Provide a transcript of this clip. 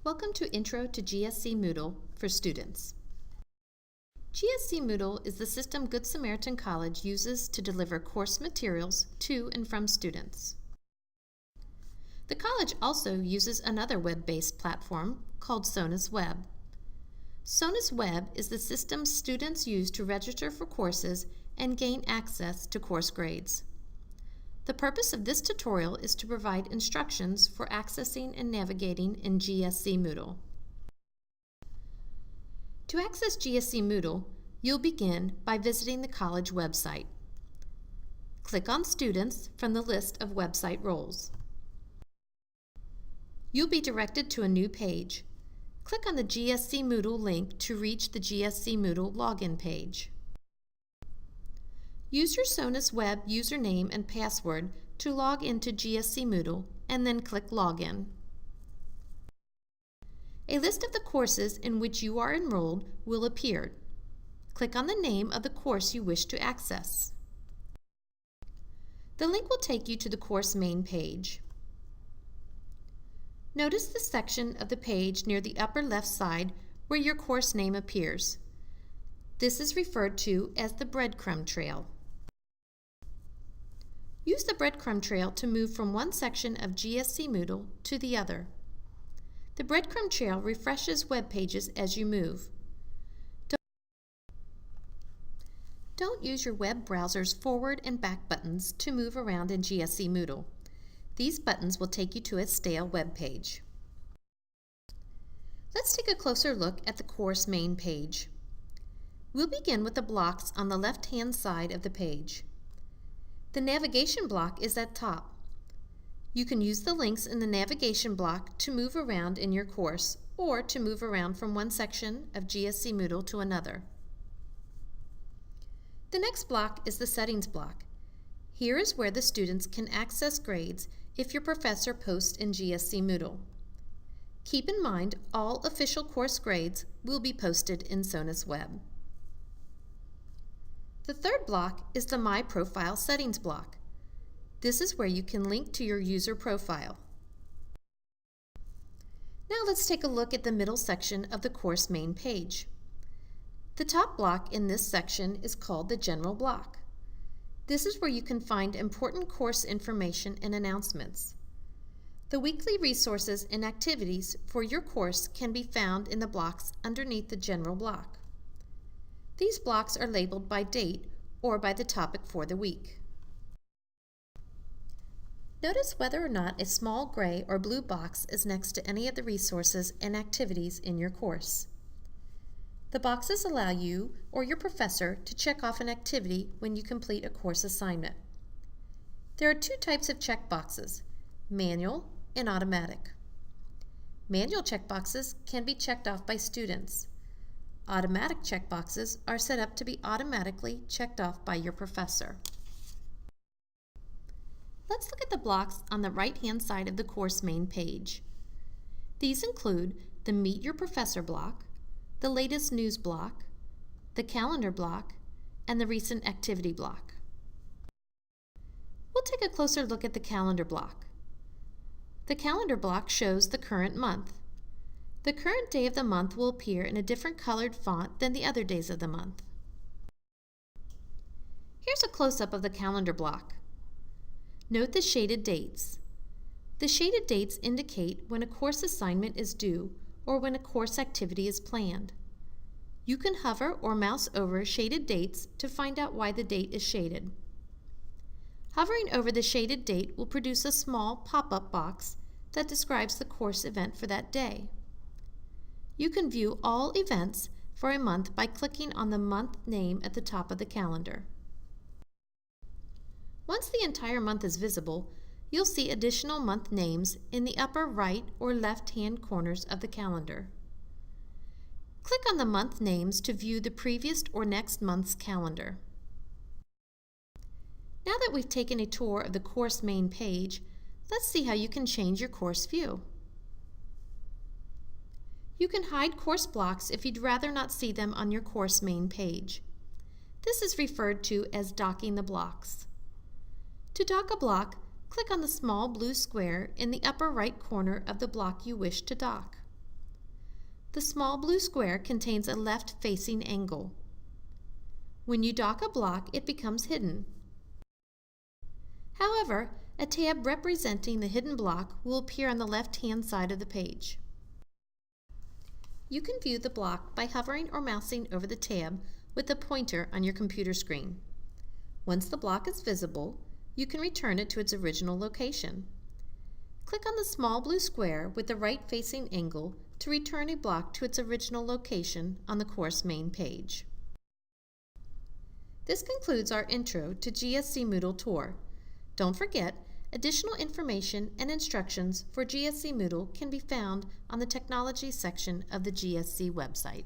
Welcome to Intro to GSC Moodle for students. GSC Moodle is the system Good Samaritan College uses to deliver course materials to and from students. The college also uses another web-based platform called Sonus Web. Sonus Web is the system students use to register for courses and gain access to course grades. The purpose of this tutorial is to provide instructions for accessing and navigating in GSC Moodle. To access GSC Moodle, you'll begin by visiting the college website. Click on Students from the list of website roles. You'll be directed to a new page. Click on the GSC Moodle link to reach the GSC Moodle login page. Use your Sonus Web username and password to log into GSC Moodle and then click Login. A list of the courses in which you are enrolled will appear. Click on the name of the course you wish to access. The link will take you to the course main page. Notice the section of the page near the upper left side where your course name appears. This is referred to as the breadcrumb trail. Use the breadcrumb trail to move from one section of GSC Moodle to the other. The breadcrumb trail refreshes web pages as you move. Don't use your web browser's forward and back buttons to move around in GSC Moodle. These buttons will take you to a stale web page. Let's take a closer look at the course main page. We'll begin with the blocks on the left-hand side of the page. The navigation block is at top. You can use the links in the navigation block to move around in your course or to move around from one section of GSC Moodle to another. The next block is the settings block. Here is where the students can access grades if your professor posts in GSC Moodle. Keep in mind all official course grades will be posted in Sonus Web. The third block is the My Profile settings block. This is where you can link to your user profile. Now let's take a look at the middle section of the course main page. The top block in this section is called the General block. This is where you can find important course information and announcements. The weekly resources and activities for your course can be found in the blocks underneath the General block. These blocks are labeled by date or by the topic for the week. Notice whether or not a small gray or blue box is next to any of the resources and activities in your course. The boxes allow you or your professor to check off an activity when you complete a course assignment. There are two types of checkboxes, manual and automatic. Manual checkboxes can be checked off by students. Automatic checkboxes are set up to be automatically checked off by your professor. Let's look at the blocks on the right-hand side of the course main page. These include the Meet Your Professor block, the Latest News block, the Calendar block, and the Recent Activity block. We'll take a closer look at the Calendar block. The Calendar block shows the current month. The current day of the month will appear in a different colored font than the other days of the month. Here's a close-up of the calendar block. Note the shaded dates. The shaded dates indicate when a course assignment is due or when a course activity is planned. You can hover or mouse over shaded dates to find out why the date is shaded. Hovering over the shaded date will produce a small pop-up box that describes the course event for that day. You can view all events for a month by clicking on the month name at the top of the calendar. Once the entire month is visible, you'll see additional month names in the upper right or left-hand corners of the calendar. Click on the month names to view the previous or next month's calendar. Now that we've taken a tour of the course main page, let's see how you can change your course view. You can hide course blocks if you'd rather not see them on your course main page. This is referred to as docking the blocks. To dock a block, click on the small blue square in the upper right corner of the block you wish to dock. The small blue square contains a left-facing angle. When you dock a block, it becomes hidden. However, a tab representing the hidden block will appear on the left-hand side of the page. You can view the block by hovering or mousing over the tab with the pointer on your computer screen. Once the block is visible, you can return it to its original location. Click on the small blue square with the right-facing angle to return a block to its original location on the course main page. This concludes our Intro to GSC Moodle tour. Don't forget, additional information and instructions for GSC Moodle can be found on the Technology section of the GSC website.